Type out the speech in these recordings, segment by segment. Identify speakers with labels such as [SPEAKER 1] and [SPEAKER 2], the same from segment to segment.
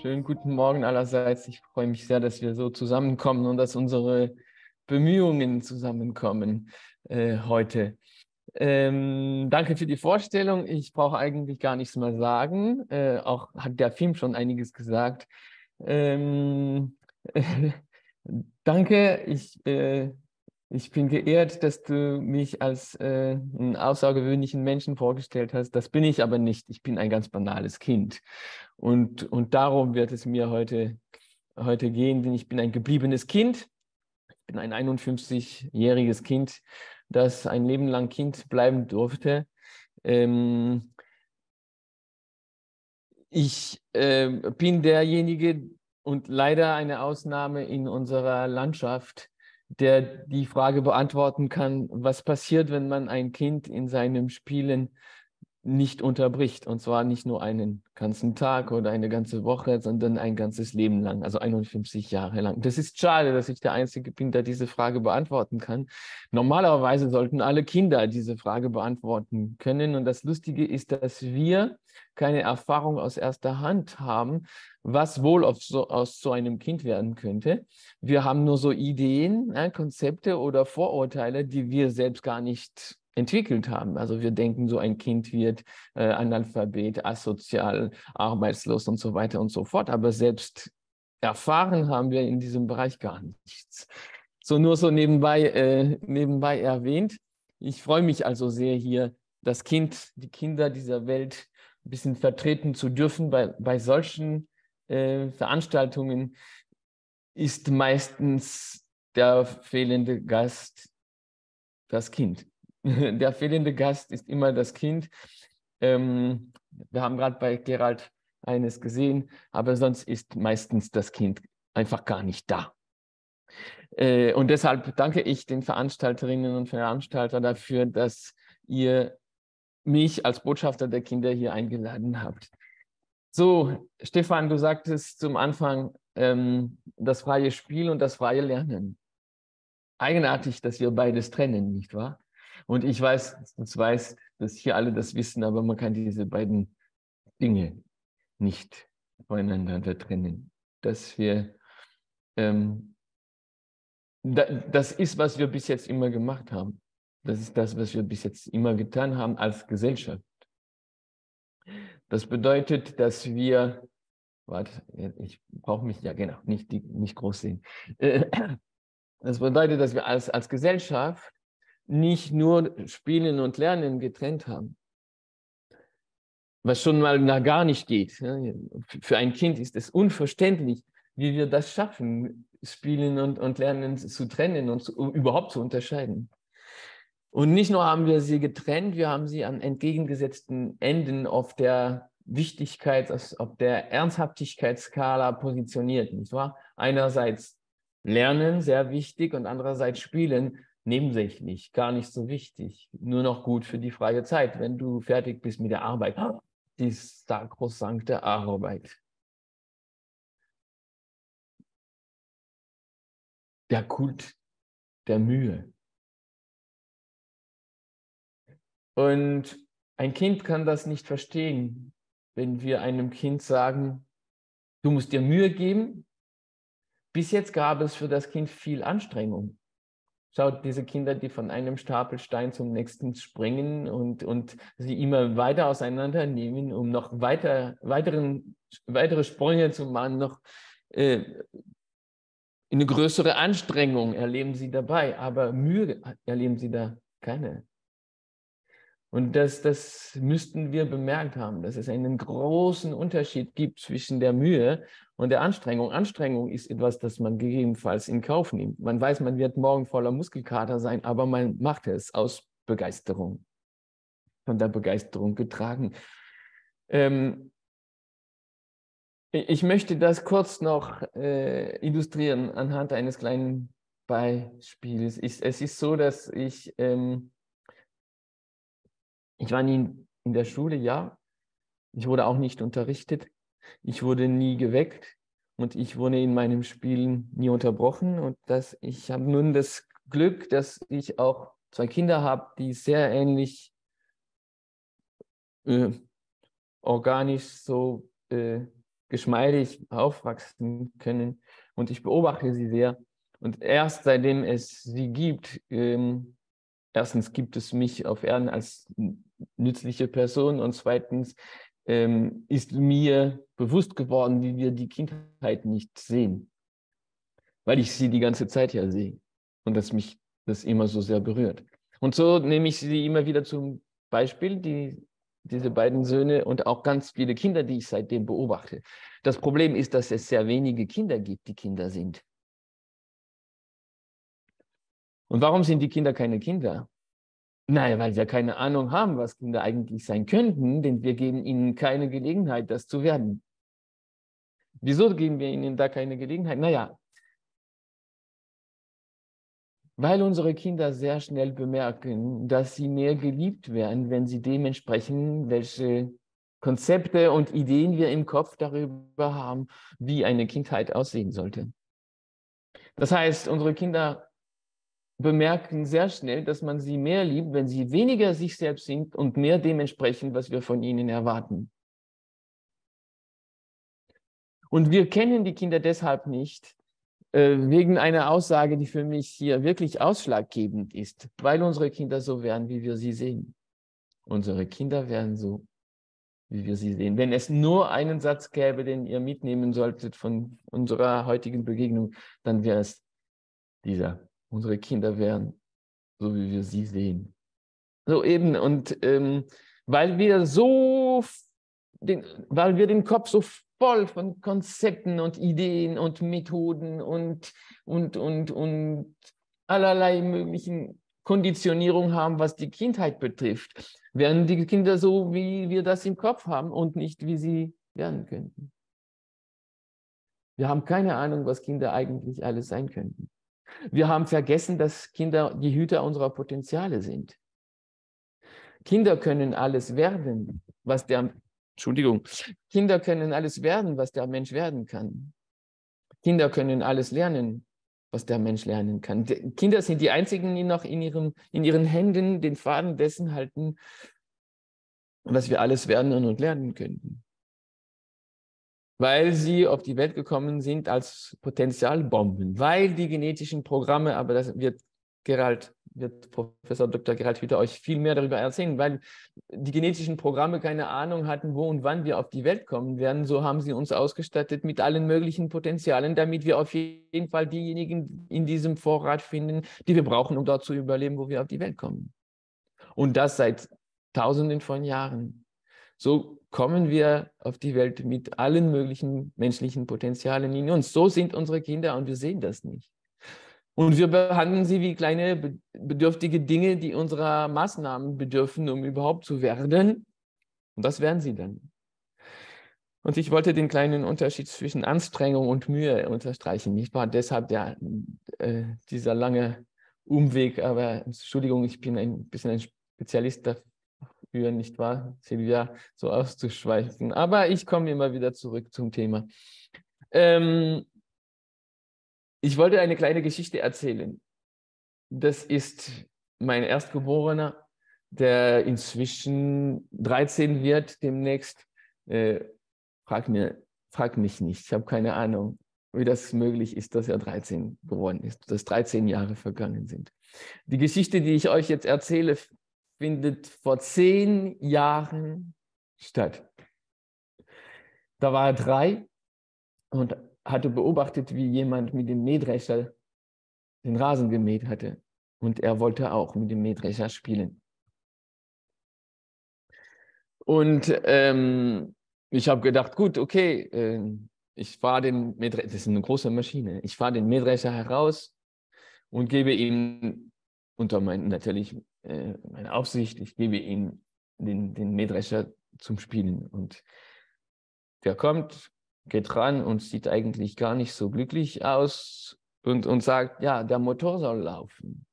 [SPEAKER 1] Schönen guten Morgen allerseits. Ich freue mich sehr, dass wir so zusammenkommen und dass unsere Bemühungen zusammenkommen heute. Danke für die Vorstellung. Ich brauche eigentlich gar nichts mehr sagen. Auch hat der Film schon einiges gesagt. Ähm, Danke. Ich bin geehrt, dass du mich als einen außergewöhnlichen Menschen vorgestellt hast. Das bin ich aber nicht. Ich bin ein ganz banales Kind. Und darum wird es mir heute gehen, denn ich bin ein gebliebenes Kind. Ich bin ein 51-jähriges Kind, das ein Leben lang Kind bleiben durfte. Ähm, Ich bin derjenige und leider eine Ausnahme in unserer Landschaft, der die Frage beantworten kann, was passiert, wenn man ein Kind in seinem Spielen nicht unterbricht. Und zwar nicht nur einen ganzen Tag oder eine ganze Woche, sondern ein ganzes Leben lang, also 51 Jahre lang. Das ist schade, dass ich der Einzige bin, der diese Frage beantworten kann. Normalerweise sollten alle Kinder diese Frage beantworten können. Und das Lustige ist, dass wir keine Erfahrung aus erster Hand haben, was wohl aus so einem Kind werden könnte. Wir haben nur so Ideen, Konzepte oder Vorurteile, die wir selbst gar nicht entwickelt haben. Also wir denken, so ein Kind wird Analphabet, asozial, arbeitslos und so weiter und so fort. Aber selbst erfahren haben wir in diesem Bereich gar nichts. So nur so nebenbei erwähnt. Ich freue mich also sehr, hier die Kinder dieser Welt ein bisschen vertreten zu dürfen. Bei solchen Veranstaltungen ist meistens der fehlende Gast das Kind. Der fehlende Gast ist immer das Kind. Wir haben gerade bei Gerald eines gesehen, aber sonst ist meistens das Kind einfach gar nicht da. Und deshalb danke ich den Veranstalterinnen und Veranstaltern dafür, dass ihr mich als Botschafter der Kinder hier eingeladen habt. So, Stefan, du sagtest zum Anfang das freie Spiel und das freie Lernen. Eigenartig, dass wir beides trennen, nicht wahr? Und ich weiß, dass hier alle das wissen, aber man kann diese beiden Dinge nicht voneinander trennen. Ähm, das ist, was wir bis jetzt immer gemacht haben. Das ist das, was wir bis jetzt immer getan haben als Gesellschaft. Das bedeutet, dass wir, warte, ich brauche mich ja genau nicht groß sehen. Das bedeutet, dass wir als Gesellschaft nicht nur Spielen und Lernen getrennt haben, was schon mal gar nicht geht. Für ein Kind ist es unverständlich, wie wir das schaffen, Spielen und Lernen zu trennen und überhaupt zu unterscheiden. Und nicht nur haben wir sie getrennt, wir haben sie an entgegengesetzten Enden auf der auf der Ernsthaftigkeitsskala positioniert, nicht wahr? Einerseits Lernen, sehr wichtig, und andererseits Spielen, nebensächlich, gar nicht so wichtig, nur noch gut für die freie Zeit, wenn du fertig bist mit der Arbeit. Die sakrosankte Arbeit. Der Kult der Mühe. Und ein Kind kann das nicht verstehen, wenn wir einem Kind sagen, du musst dir Mühe geben. Bis jetzt gab es für das Kind viel Anstrengung. Schaut, diese Kinder, die von einem Stapel Stein zum nächsten springen und sie immer weiter auseinandernehmen, um noch weitere Sprünge zu machen, noch eine größere Anstrengung erleben sie dabei, aber Mühe erleben sie da keine. Und das müssten wir bemerkt haben, dass es einen großen Unterschied gibt zwischen der Mühe und der Anstrengung. Anstrengung ist etwas, das man gegebenenfalls in Kauf nimmt. Man weiß, man wird morgen voller Muskelkater sein, aber man macht es aus Begeisterung, von der Begeisterung getragen. Ich möchte das kurz noch illustrieren anhand eines kleinen Beispiels. Es ist so, dass ich war nie in der Schule, ja. Ich wurde auch nicht unterrichtet. Ich wurde nie geweckt und ich wurde in meinem Spielen nie unterbrochen. Und ich habe nun das Glück, dass ich auch zwei Kinder habe, die sehr ähnlich organisch so geschmeidig aufwachsen können. Und ich beobachte sie sehr. Und erst seitdem es sie gibt, erstens gibt es mich auf Erden als nützliche Person und zweitens ist mir bewusst geworden, wie wir die Kindheit nicht sehen, weil ich sie die ganze Zeit ja sehe und dass mich das immer so sehr berührt. Und so nehme ich sie immer wieder zum Beispiel, diese beiden Söhne und auch ganz viele Kinder, die ich seitdem beobachte. Das Problem ist, dass es sehr wenige Kinder gibt, die Kinder sind. Und warum sind die Kinder keine Kinder? Naja, weil wir keine Ahnung haben, was Kinder eigentlich sein könnten, denn wir geben ihnen keine Gelegenheit, das zu werden. Wieso geben wir ihnen da keine Gelegenheit? Naja, weil unsere Kinder sehr schnell bemerken, dass sie mehr geliebt werden, wenn sie dementsprechend, welche Konzepte und Ideen wir im Kopf darüber haben, wie eine Kindheit aussehen sollte. Das heißt, unsere Kinder bemerken sehr schnell, dass man sie mehr liebt, wenn sie weniger sich selbst sind und mehr dementsprechend, was wir von ihnen erwarten. Und wir kennen die Kinder deshalb nicht, wegen einer Aussage, die für mich hier wirklich ausschlaggebend ist, weil unsere Kinder so werden, wie wir sie sehen. Unsere Kinder werden so, wie wir sie sehen. Wenn es nur einen Satz gäbe, den ihr mitnehmen solltet von unserer heutigen Begegnung, dann wäre es dieser. Unsere Kinder werden so, wie wir sie sehen. So eben, und weil wir den Kopf so voll von Konzepten und Ideen und Methoden und allerlei möglichen Konditionierungen haben, was die Kindheit betrifft, werden die Kinder so, wie wir das im Kopf haben und nicht, wie sie werden könnten. Wir haben keine Ahnung, was Kinder eigentlich alles sein könnten. Wir haben vergessen, dass Kinder die Hüter unserer Potenziale sind. Kinder können alles werden, Kinder können alles werden, was der Mensch werden kann. Kinder können alles lernen, was der Mensch lernen kann. Kinder sind die einzigen, die noch in ihren Händen den Faden dessen halten, was wir alles werden und lernen könnten. Weil sie auf die Welt gekommen sind als Potentialbomben, weil die genetischen Programme, aber das wird Professor Dr. Gerald Hüther euch viel mehr darüber erzählen, weil die genetischen Programme keine Ahnung hatten, wo und wann wir auf die Welt kommen werden. So haben sie uns ausgestattet mit allen möglichen Potenzialen, damit wir auf jeden Fall diejenigen in diesem Vorrat finden, die wir brauchen, um dort zu überleben, wo wir auf die Welt kommen. Und das seit Tausenden von Jahren. So kommen wir auf die Welt mit allen möglichen menschlichen Potenzialen in uns. So sind unsere Kinder und wir sehen das nicht. Und wir behandeln sie wie kleine bedürftige Dinge, die unserer Maßnahmen bedürfen, um überhaupt zu werden. Und das werden sie dann. Und ich wollte den kleinen Unterschied zwischen Anstrengung und Mühe unterstreichen. Nicht wahr? Deshalb dieser lange Umweg. Aber Entschuldigung, ich bin ein bisschen ein Spezialist dafür, nicht wahr, Silvia, so auszuschweifen. Aber ich komme immer wieder zurück zum Thema. Ich wollte eine kleine Geschichte erzählen. Das ist mein Erstgeborener, der inzwischen 13 wird demnächst. Frag mich nicht, ich habe keine Ahnung, wie das möglich ist, dass er 13 geworden ist, dass 13 Jahre vergangen sind. Die Geschichte, die ich euch jetzt erzähle, findet vor 10 Jahren statt. Da war er 3 und hatte beobachtet, wie jemand mit dem Mähdrescher den Rasen gemäht hatte. Und er wollte auch mit dem Mähdrescher spielen. Und ich habe gedacht, gut, okay, ich fahre den Mähdrescher, das ist eine große Maschine, ich fahre den Mähdrescher heraus und gebe ihm unter meine Aufsicht, ich gebe ihm den Mähdrescher zum Spielen. Und der kommt, geht ran und sieht eigentlich gar nicht so glücklich aus und sagt, ja, der Motor soll laufen.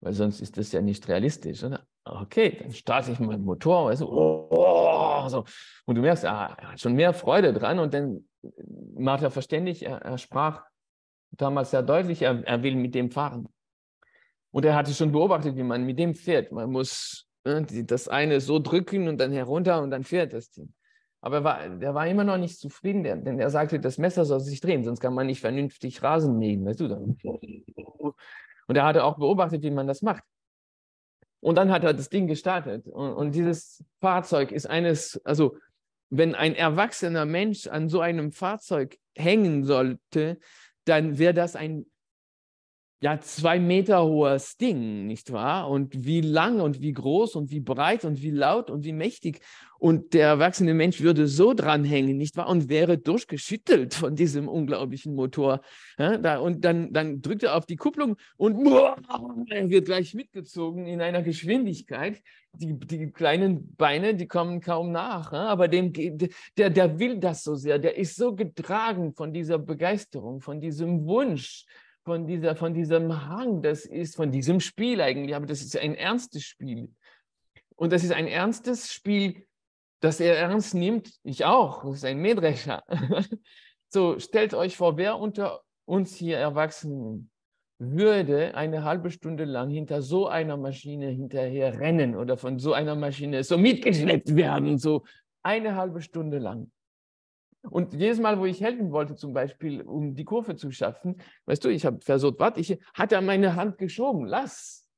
[SPEAKER 1] Weil sonst ist das ja nicht realistisch, oder? Okay, dann starte ich meinen Motor, weißt du, so. Und du merkst, er hat schon mehr Freude dran und dann macht er verständlich, er sprach damals sehr deutlich, er will mit dem fahren. Und er hatte schon beobachtet, wie man mit dem fährt. Man muss das eine so drücken und dann herunter und dann fährt das Ding. Aber der war immer noch nicht zufrieden, denn er sagte, das Messer soll sich drehen, sonst kann man nicht vernünftig Rasen mähen, weißt du. Und er hatte auch beobachtet, wie man das macht. Und dann hat er das Ding gestartet. Und dieses Fahrzeug ist also wenn ein erwachsener Mensch an so einem Fahrzeug hängen sollte, dann wäre das ein 2 Meter hohes Ding, nicht wahr? Und wie lang und wie groß und wie breit und wie laut und wie mächtig. Und der erwachsene Mensch würde so dranhängen, nicht wahr? Und wäre durchgeschüttelt von diesem unglaublichen Motor. Ja, und dann drückt er auf die Kupplung und er wird gleich mitgezogen in einer Geschwindigkeit. Die kleinen Beine, die kommen kaum nach. Ja? Aber der will das so sehr. Der ist so getragen von dieser Begeisterung, von diesem Wunsch, von diesem Hang, von diesem Spiel eigentlich, aber das ist ein ernstes Spiel. Und das ist ein ernstes Spiel, das er ernst nimmt. Ich auch, das ist ein Mähdrescher. So, stellt euch vor, wer unter uns hier Erwachsenen würde eine halbe Stunde lang hinter so einer Maschine hinterher rennen oder von so einer Maschine so mitgeschleppt werden, so eine halbe Stunde lang. Und jedes Mal, wo ich helfen wollte, zum Beispiel, um die Kurve zu schaffen, weißt du, ich habe versucht, hat er meine Hand geschoben, lass.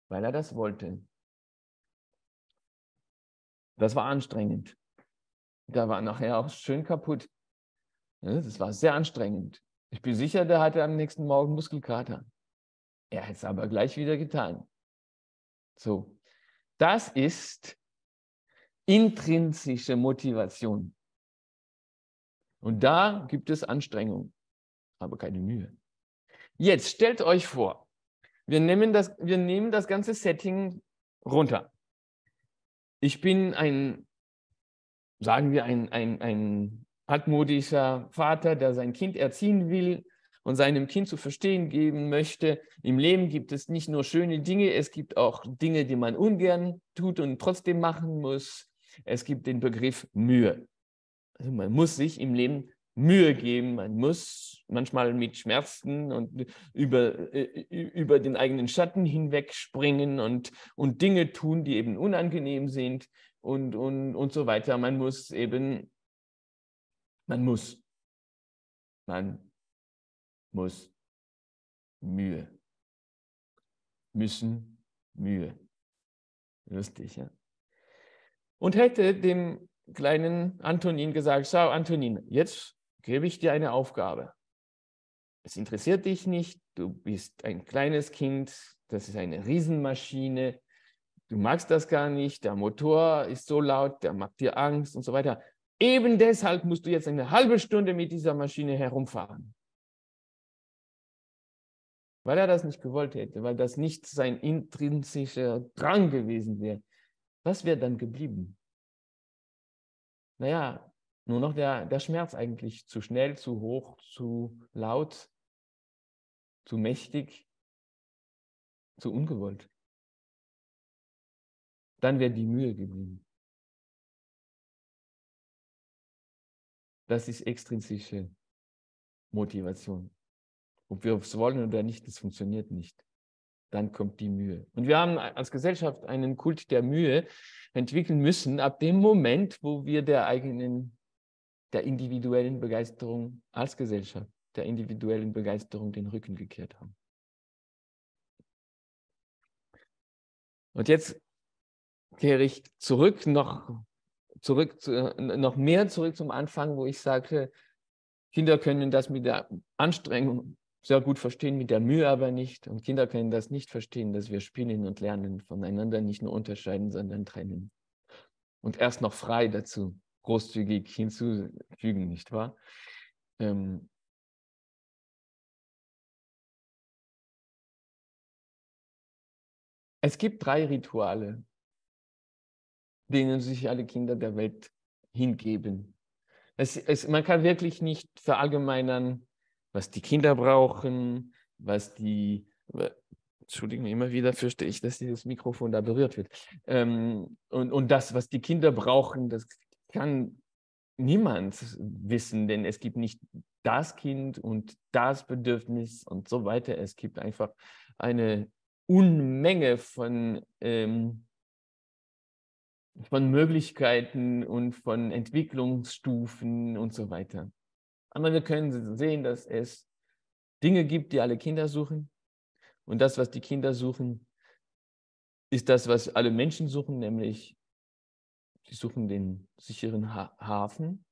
[SPEAKER 1] Weil er das wollte. Das war anstrengend. Der war nachher auch schön kaputt. Das war sehr anstrengend. Ich bin sicher, der hatte am nächsten Morgen Muskelkater. Er hat es aber gleich wieder getan. So, das ist intrinsische Motivation. Und da gibt es Anstrengung, aber keine Mühe. Jetzt stellt euch vor, wir nehmen das ganze Setting runter. Ich bin sagen wir, ein altmodischer Vater, der sein Kind erziehen will und seinem Kind zu verstehen geben möchte. Im Leben gibt es nicht nur schöne Dinge, es gibt auch Dinge, die man ungern tut und trotzdem machen muss. Es gibt den Begriff Mühe. Also man muss sich im Leben Mühe geben, man muss manchmal mit Schmerzen und über den eigenen Schatten hinwegspringen und Dinge tun, die eben unangenehm sind und so weiter. Man muss Mühe. Müssen, Mühe. Lustig, ja. Und hätte dem kleinen Antonin gesagt, schau Antonin, jetzt gebe ich dir eine Aufgabe. Es interessiert dich nicht, du bist ein kleines Kind, das ist eine Riesenmaschine, du magst das gar nicht, der Motor ist so laut, der macht dir Angst und so weiter. Eben deshalb musst du jetzt eine halbe Stunde mit dieser Maschine herumfahren. Weil er das nicht gewollt hätte, weil das nicht sein intrinsischer Drang gewesen wäre. Was wäre dann geblieben? Naja, nur noch der Schmerz eigentlich. Zu schnell, zu hoch, zu laut, zu mächtig, zu ungewollt. Dann wäre die Mühe geblieben. Das ist extrinsische Motivation. Ob wir es wollen oder nicht, das funktioniert nicht. Dann kommt die Mühe. Und wir haben als Gesellschaft einen Kult der Mühe entwickeln müssen, ab dem Moment, wo wir der individuellen Begeisterung als Gesellschaft, der individuellen Begeisterung den Rücken gekehrt haben. Und jetzt kehre ich noch mehr zurück zum Anfang, wo ich sagte, Kinder können das mit der Anstrengung sehr gut verstehen, mit der Mühe aber nicht. Und Kinder können das nicht verstehen, dass wir spielen und lernen, voneinander nicht nur unterscheiden, sondern trennen. Und erst noch frei dazu großzügig hinzufügen, nicht wahr? Es gibt 3 Rituale, denen sich alle Kinder der Welt hingeben. Man kann wirklich nicht verallgemeinern, was die Kinder brauchen, Entschuldigung, immer wieder fürchte ich, dass dieses Mikrofon da berührt wird. Und das, was die Kinder brauchen, das kann niemand wissen, denn es gibt nicht das Kind und das Bedürfnis und so weiter. Es gibt einfach eine Unmenge von von Möglichkeiten und von Entwicklungsstufen und so weiter. Aber wir können sehen, dass es Dinge gibt, die alle Kinder suchen. Und das, was die Kinder suchen, ist das, was alle Menschen suchen, nämlich sie suchen den sicheren Hafen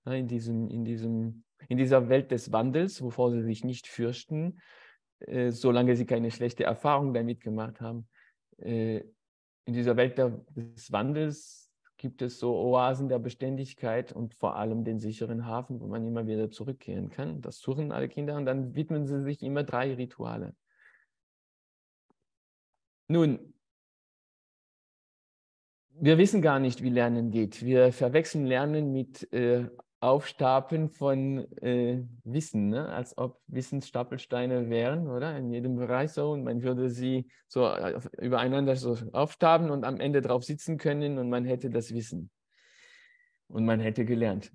[SPEAKER 1] in dieser Welt des Wandels, wovor sie sich nicht fürchten, solange sie keine schlechte Erfahrung damit gemacht haben. In dieser Welt des Wandels gibt es so Oasen der Beständigkeit und vor allem den sicheren Hafen, wo man immer wieder zurückkehren kann. Das suchen alle Kinder und dann widmen sie sich immer 3 Rituale. Nun, wir wissen gar nicht, wie Lernen geht. Wir verwechseln Lernen mit Aufstapeln von Wissen, ne? Als ob Wissensstapelsteine wären, oder? In jedem Bereich so. Und man würde sie so übereinander so aufstapeln und am Ende drauf sitzen können und man hätte das Wissen. Und man hätte gelernt.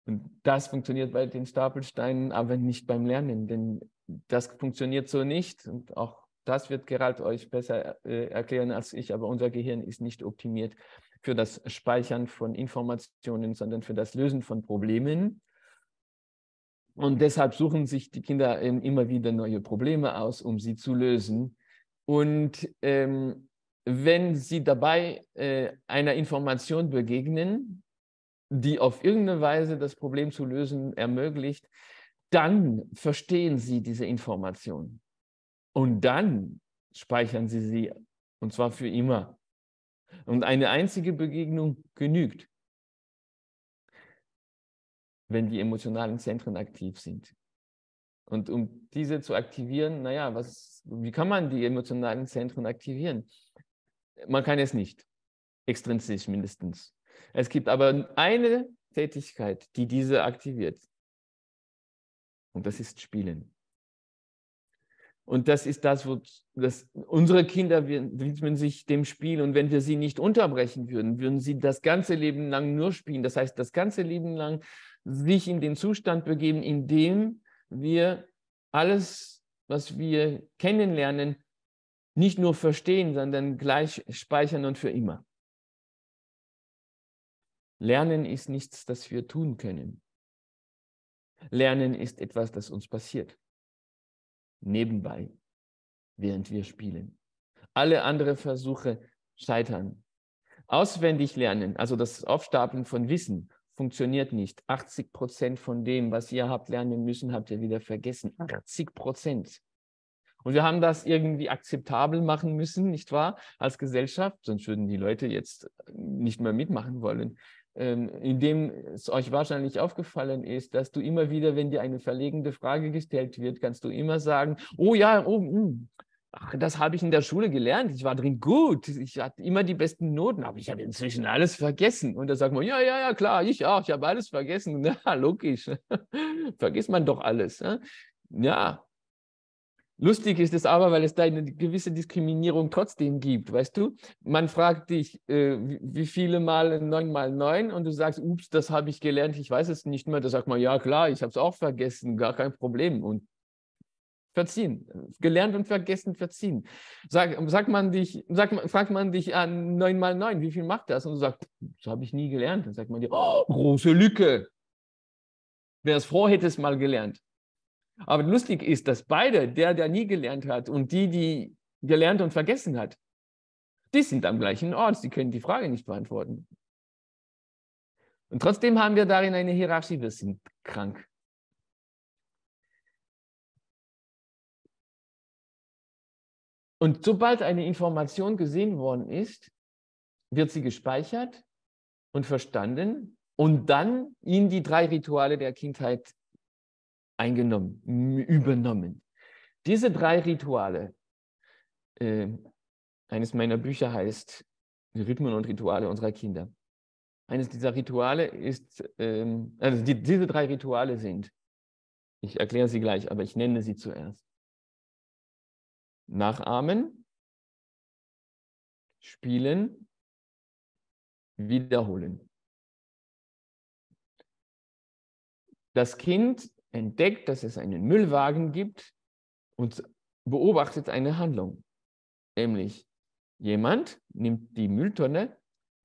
[SPEAKER 1] Und das funktioniert bei den Stapelsteinen, aber nicht beim Lernen, denn das funktioniert so nicht. Und auch das wird Gerald euch besser erklären als ich, aber unser Gehirn ist nicht optimiert für das Speichern von Informationen, sondern für das Lösen von Problemen. Und deshalb suchen sich die Kinder immer wieder neue Probleme aus, um sie zu lösen. Und wenn sie dabei einer Information begegnen, die auf irgendeine Weise das Problem zu lösen ermöglicht, dann verstehen sie diese Information. Und dann speichern sie sie, und zwar für immer. Und eine einzige Begegnung genügt, wenn die emotionalen Zentren aktiv sind. Und um diese zu aktivieren, naja, wie kann man die emotionalen Zentren aktivieren? Man kann es nicht, extrinsisch mindestens. Es gibt aber eine Tätigkeit, die diese aktiviert. Und das ist Spielen. Und das ist das, unsere Kinder widmen sich dem Spiel. Und wenn wir sie nicht unterbrechen würden, würden sie das ganze Leben lang nur spielen. Das heißt, das ganze Leben lang sich in den Zustand begeben, in dem wir alles, was wir kennenlernen, nicht nur verstehen, sondern gleich speichern und für immer. Lernen ist nichts, das wir tun können. Lernen ist etwas, das uns passiert. Nebenbei, während wir spielen. Alle anderen Versuche scheitern. Auswendig lernen, also das Aufstapeln von Wissen, funktioniert nicht. 80% von dem, was ihr habt lernen müssen, habt ihr wieder vergessen. 80%. Und wir haben das irgendwie akzeptabel machen müssen, nicht wahr, als Gesellschaft, sonst würden die Leute jetzt nicht mehr mitmachen wollen. Indem es euch wahrscheinlich aufgefallen ist, dass du immer wieder, wenn dir eine verlegende Frage gestellt wird, kannst du immer sagen, oh ja, ach, das habe ich in der Schule gelernt, ich war drin gut, ich hatte immer die besten Noten, aber ich habe inzwischen alles vergessen. Und da sagt man, ja, klar, ich auch, ich habe alles vergessen. Na, logisch, vergisst man doch alles. Ja. Lustig ist es aber, weil es da eine gewisse Diskriminierung trotzdem gibt, weißt du? Man fragt dich, wie viele Mal 9 mal 9 und du sagst, ups, das habe ich gelernt, ich weiß es nicht mehr. Da sagt man, ja klar, ich habe es auch vergessen, gar kein Problem. Und verziehen, gelernt und vergessen, verziehen. Fragt man dich an 9 mal 9, wie viel macht das? Und du sagst, das habe ich nie gelernt. Dann sagt man dir, oh, große Lücke. Wer es froh hätte es mal gelernt. Aber lustig ist, dass beide, der nie gelernt hat und die gelernt und vergessen hat, die sind am gleichen Ort, die können die Frage nicht beantworten. Und trotzdem haben wir darin eine Hierarchie, wir sind krank. Und sobald eine Information gesehen worden ist, wird sie gespeichert und verstanden und dann in die 3 Rituale der Kindheit übernommen. Diese 3 Rituale, eines meiner Bücher heißt Rhythmen und Rituale unserer Kinder. Eines dieser Rituale ist, diese 3 Rituale sind, ich erkläre sie gleich, aber ich nenne sie zuerst. Nachahmen, spielen, wiederholen. Das Kind entdeckt, dass es einen Müllwagen gibt und beobachtet eine Handlung. Nämlich, jemand nimmt die Mülltonne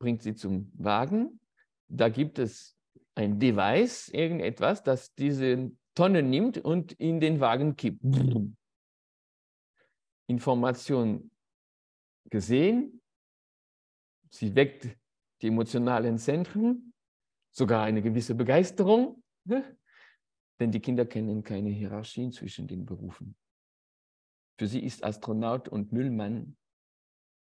[SPEAKER 1] bringt sie zum Wagen. Da gibt es ein Device, irgendetwas, das diese Tonne nimmt und in den Wagen kippt. Information gesehen, sie weckt die emotionalen Zentren, sogar eine gewisse Begeisterung, denn die Kinder kennen keine Hierarchien zwischen den Berufen. Für sie ist Astronaut und Müllmann,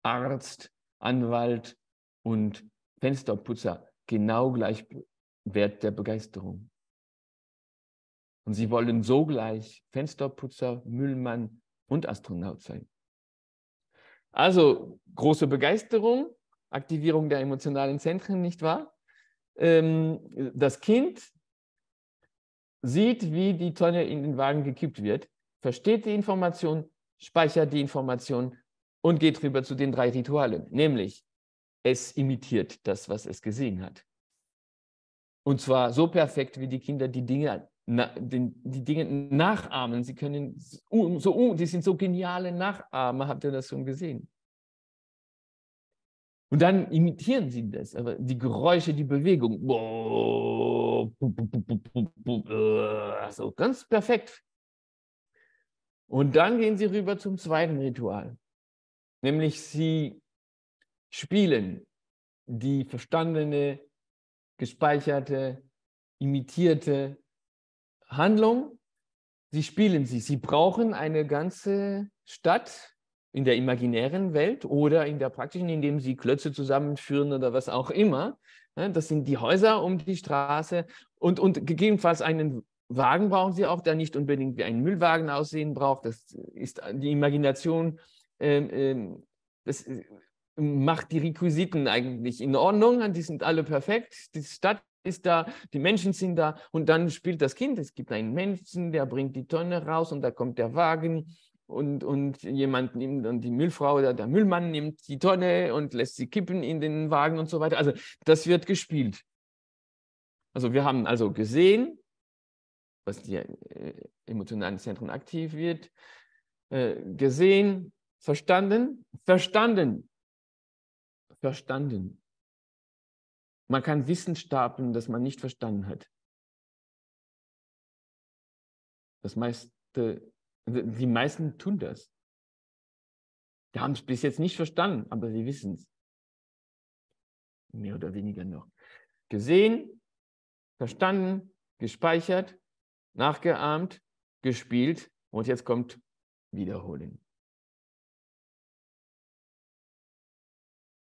[SPEAKER 1] Arzt, Anwalt und Fensterputzer genau gleich Wert der Begeisterung. Und sie wollen sogleich Fensterputzer, Müllmann und Astronaut sein. Also große Begeisterung, Aktivierung der emotionalen Zentren, nicht wahr? Das Kind sieht, wie die Tonne in den Wagen gekippt wird, versteht die Information, speichert die Information und geht rüber zu den 3 Ritualen. Nämlich, es imitiert das, was es gesehen hat. Und zwar so perfekt, wie die Kinder die Dinge nachahmen. Sie können die sind so geniale Nachahmer, habt ihr das schon gesehen? Und dann imitieren sie das, aber die Geräusche, die Bewegung, so ganz perfekt. Und dann gehen sie rüber zum zweiten Ritual, nämlich sie spielen die verstandene, gespeicherte, imitierte Handlung. Sie spielen sie. Sie brauchen eine ganze Stadt in der imaginären Welt oder in der praktischen, indem sie Klötze zusammenführen oder was auch immer. Das sind die Häuser um die Straße und gegebenenfalls einen Wagen brauchen sie auch, der nicht unbedingt wie ein Müllwagen aussehen braucht. Das ist die Imagination, das macht die Requisiten eigentlich in Ordnung. Die sind alle perfekt. Die Stadt ist da, die Menschen sind da und dann spielt das Kind. Es gibt einen Menschen, der bringt die Tonne raus und da kommt der Wagen und jemand nimmt, und die Müllfrau oder der Müllmann nimmt die Tonne und lässt sie kippen in den Wagen und so weiter. Also das wird gespielt. Also wir haben also gesehen, was die emotionalen Zentren aktiv wird, gesehen, verstanden. Man kann Wissen stapeln, das man nicht verstanden hat. Die meisten tun das. Die haben es bis jetzt nicht verstanden, aber sie wissen es. Mehr oder weniger noch. Gesehen, verstanden, gespeichert, nachgeahmt, gespielt und jetzt kommt Wiederholen.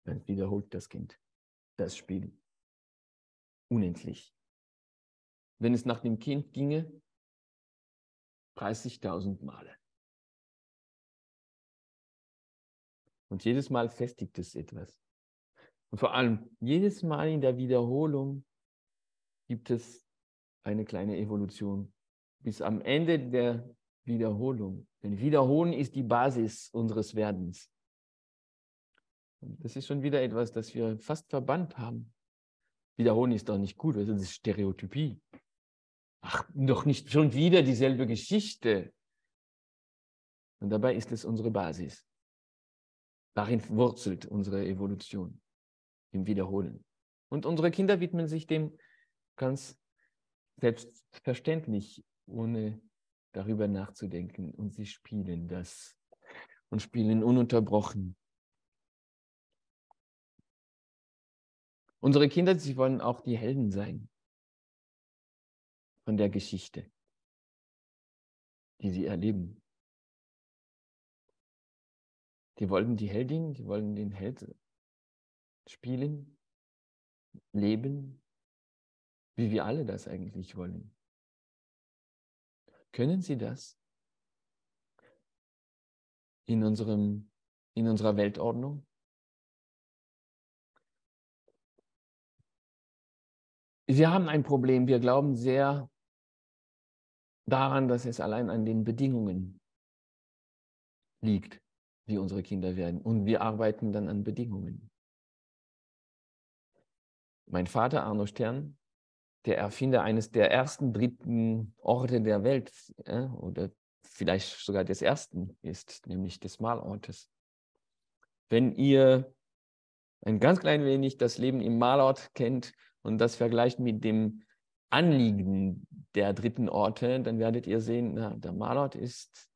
[SPEAKER 1] Dann wiederholt das Kind das Spiel. Unendlich. Wenn es nach dem Kind ginge, 30.000 Male. Und jedes Mal festigt es etwas. Und vor allem, jedes Mal in der Wiederholung gibt es eine kleine Evolution. Bis am Ende der Wiederholung. Denn Wiederholen ist die Basis unseres Werdens. Und das ist schon wieder etwas, das wir fast verbannt haben. Wiederholen ist doch nicht gut, das ist Stereotypie. Ach, doch nicht schon wieder dieselbe Geschichte. Und dabei ist es unsere Basis. Darin wurzelt unsere Evolution, im Wiederholen. Und unsere Kinder widmen sich dem ganz selbstverständlich, ohne darüber nachzudenken. Und sie spielen das und spielen ununterbrochen. Unsere Kinder, sie wollen auch die Helden sein von der Geschichte, die sie erleben. Die wollen die Heldin, die wollen den Held spielen, leben, wie wir alle das eigentlich wollen. Können sie das in unserer Weltordnung? Wir haben ein Problem. Wir glauben sehr daran, dass es allein an den Bedingungen liegt, wie unsere Kinder werden. Und wir arbeiten dann an Bedingungen. Mein Vater, Arno Stern, der Erfinder eines der ersten 3. Orte der Welt, oder vielleicht sogar des ersten ist, nämlich des Malortes. Wenn ihr ein ganz klein wenig das Leben im Malort kennt und das vergleicht mit dem Anliegen der dritten Orte, dann werdet ihr sehen, na, der Malort ist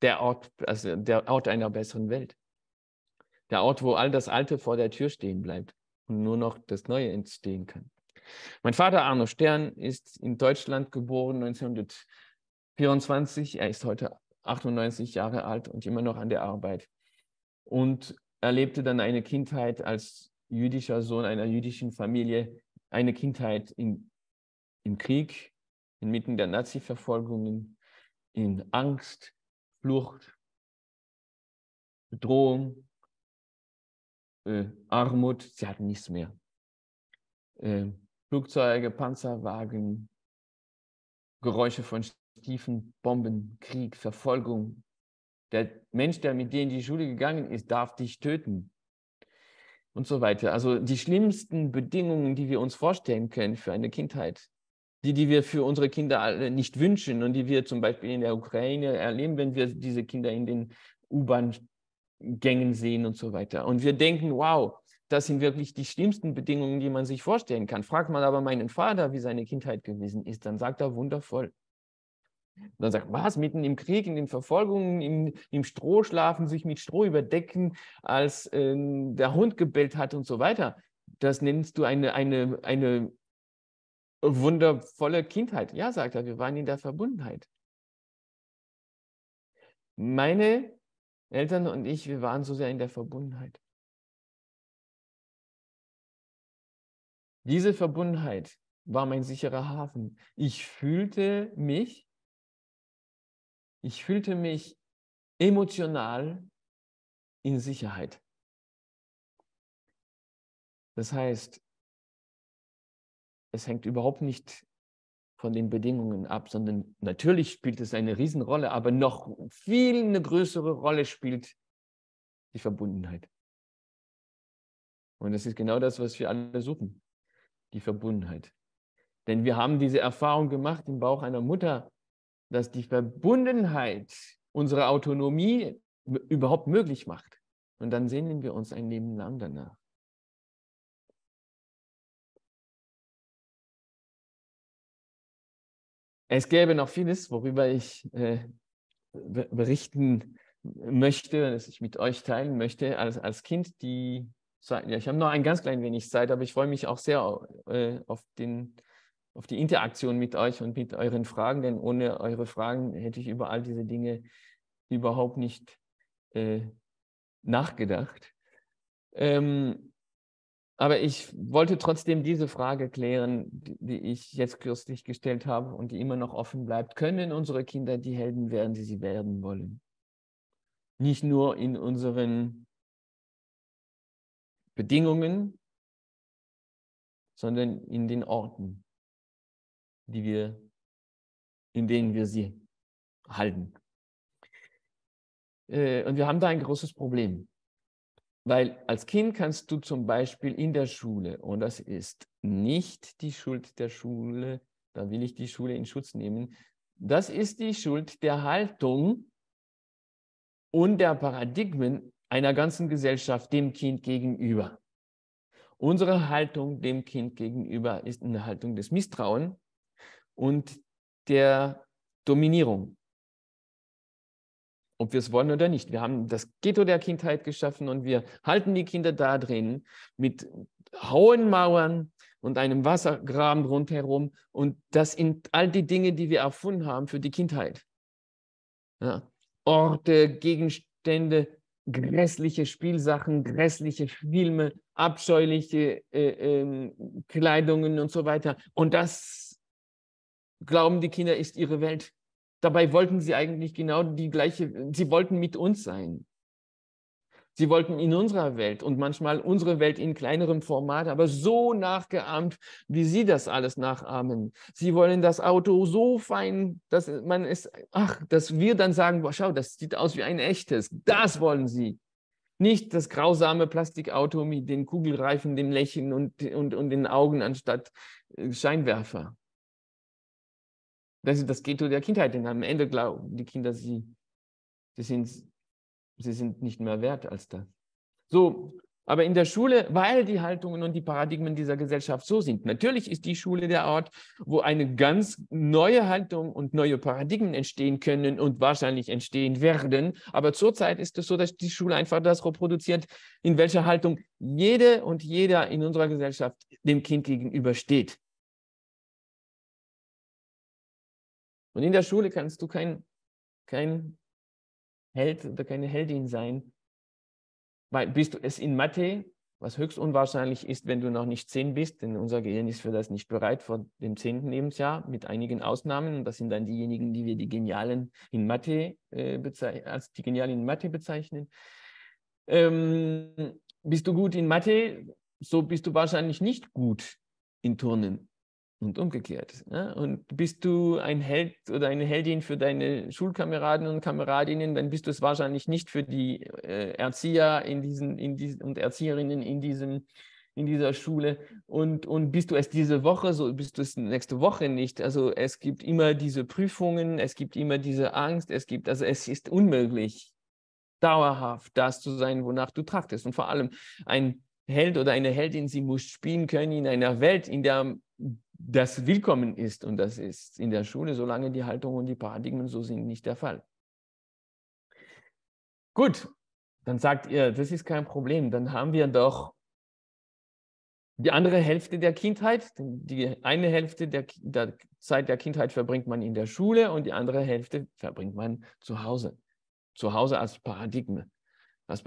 [SPEAKER 1] der Ort, also der Ort einer besseren Welt. Der Ort, wo all das Alte vor der Tür stehen bleibt und nur noch das Neue entstehen kann. Mein Vater Arno Stern ist in Deutschland geboren, 1924. Er ist heute 98 Jahre alt und immer noch an der Arbeit. Und erlebte dann eine Kindheit als jüdischer Sohn einer jüdischen Familie, eine Kindheit im Krieg, inmitten der Nazi-Verfolgungen, in Angst, Flucht, Bedrohung, Armut. Sie hatten nichts mehr. Flugzeuge, Panzerwagen, Geräusche von Stiefeln, Bomben, Krieg, Verfolgung. Der Mensch, der mit dir in die Schule gegangen ist, darf dich töten. Und so weiter. Also die schlimmsten Bedingungen, die wir uns vorstellen können für eine Kindheit, die wir für unsere Kinder alle nicht wünschen und die wir zum Beispiel in der Ukraine erleben, wenn wir diese Kinder in den U-Bahn-Gängen sehen und so weiter. Und wir denken, wow, das sind wirklich die schlimmsten Bedingungen, die man sich vorstellen kann. Fragt man aber meinen Vater, wie seine Kindheit gewesen ist, dann sagt er wundervoll. Und dann sagt, was, mitten im Krieg, in den Verfolgungen, im Stroh schlafen, sich mit Stroh überdecken, als der Hund gebellt hat und so weiter. Das nennst du eine wundervolle Kindheit. Ja, sagt er, wir waren in der Verbundenheit. Meine Eltern und ich, wir waren so sehr in der Verbundenheit. Diese Verbundenheit war mein sicherer Hafen. Ich fühlte mich emotional in Sicherheit. Das heißt, es hängt überhaupt nicht von den Bedingungen ab, sondern natürlich spielt es eine Riesenrolle, aber noch viel eine größere Rolle spielt die Verbundenheit. Und das ist genau das, was wir alle suchen, die Verbundenheit. Denn wir haben diese Erfahrung gemacht im Bauch einer Mutter, dass die Verbundenheit unsere Autonomie überhaupt möglich macht. Und dann sehnen wir uns ein Leben lang danach. Es gäbe noch vieles, worüber ich berichten möchte, das ich mit euch teilen möchte. Als Kind, ja, ich habe noch ein ganz klein wenig Zeit, aber ich freue mich auch sehr auf die Interaktion mit euch und mit euren Fragen, denn ohne eure Fragen hätte ich über all diese Dinge überhaupt nicht nachgedacht. Aber ich wollte trotzdem diese Frage klären, die ich jetzt kürzlich gestellt habe und die immer noch offen bleibt. Können unsere Kinder die Helden werden, die sie werden wollen? Nicht nur in unseren Bedingungen, sondern in den Orten, in denen wir sie halten. Und wir haben da ein großes Problem. Weil als Kind kannst du zum Beispiel in der Schule, und das ist nicht die Schuld der Schule, da will ich die Schule in Schutz nehmen, das ist die Schuld der Haltung und der Paradigmen einer ganzen Gesellschaft dem Kind gegenüber. Unsere Haltung dem Kind gegenüber ist eine Haltung des Misstrauens und der Dominierung. Ob wir es wollen oder nicht. Wir haben das Ghetto der Kindheit geschaffen und wir halten die Kinder da drin mit hohen Mauern und einem Wassergraben rundherum. Und das sind all die Dinge, die wir erfunden haben für die Kindheit. Ja. Orte, Gegenstände, grässliche Spielsachen, grässliche Filme, abscheuliche Kleidungen und so weiter. Und das glauben die Kinder ist ihre Welt. Dabei wollten sie eigentlich genau die gleiche, sie wollten mit uns sein. Sie wollten in unserer Welt und manchmal unsere Welt in kleinerem Format, aber so nachgeahmt, wie sie das alles nachahmen. Sie wollen das Auto so fein, dass dass wir dann sagen, boah, schau, das sieht aus wie ein echtes. Das wollen sie. Nicht das grausame Plastikauto mit den Kugelreifen, dem Lächeln und den Augen anstatt Scheinwerfer. Das ist das Ghetto der Kindheit, denn am Ende glauben die Kinder, sie sind nicht mehr wert als das. So, Aber in der Schule, weil die Haltungen und die Paradigmen dieser Gesellschaft so sind. Natürlich ist die Schule der Ort, wo eine ganz neue Haltung und neue Paradigmen entstehen können und wahrscheinlich entstehen werden. Aber zurzeit ist es so, dass die Schule einfach das reproduziert, in welcher Haltung jede und jeder in unserer Gesellschaft dem Kind gegenübersteht. Und in der Schule kannst du kein Held oder keine Heldin sein, weil bist du es in Mathe, was höchst unwahrscheinlich ist, wenn du noch nicht 10 bist, denn unser Gehirn ist für das nicht bereit vor dem 10. Lebensjahr, mit einigen Ausnahmen. Und das sind dann diejenigen, die wir die Genialen in Mathe als die Genialen in Mathe bezeichnen. Bist du gut in Mathe, so bist du wahrscheinlich nicht gut in Turnen. Und umgekehrt. Ja? Und bist du ein Held oder eine Heldin für deine Schulkameraden und Kameradinnen, dann bist du es wahrscheinlich nicht für die Erzieher und Erzieherinnen in dieser Schule. Und bist du es diese Woche, so bist du es nächste Woche nicht. Also es gibt immer diese Prüfungen, es gibt immer diese Angst, also es ist unmöglich, dauerhaft das zu sein, wonach du trachtest. Und vor allem ein Held oder eine Heldin, sie muss spielen können in einer Welt, in der das willkommen ist. Und das ist in der Schule, solange die Haltung und die Paradigmen so sind, nicht der Fall. Gut, dann sagt ihr, das ist kein Problem. Dann haben wir doch die andere Hälfte der Kindheit. Die eine Hälfte der Zeit der Kindheit verbringt man in der Schule und die andere Hälfte verbringt man zu Hause. Zu Hause als Paradigma. Als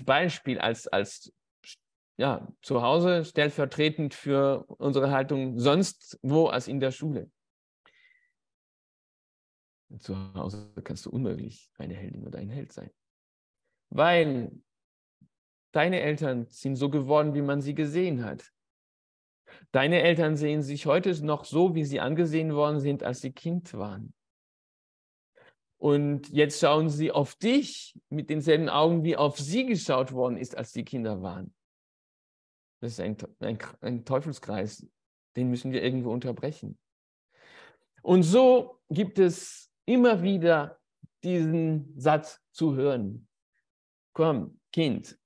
[SPEAKER 1] Beispiel, ja, zu Hause stellvertretend für unsere Haltung sonst wo als in der Schule. Zu Hause kannst du unmöglich eine Heldin oder ein Held sein. Weil deine Eltern sind so geworden, wie man sie gesehen hat. Deine Eltern sehen sich heute noch so, wie sie angesehen worden sind, als sie Kind waren. Und jetzt schauen sie auf dich mit denselben Augen, wie auf sie geschaut worden ist, als die Kinder waren. Das ist ein Teufelskreis, den müssen wir irgendwo unterbrechen. Und so gibt es immer wieder diesen Satz zu hören. Komm, Kind,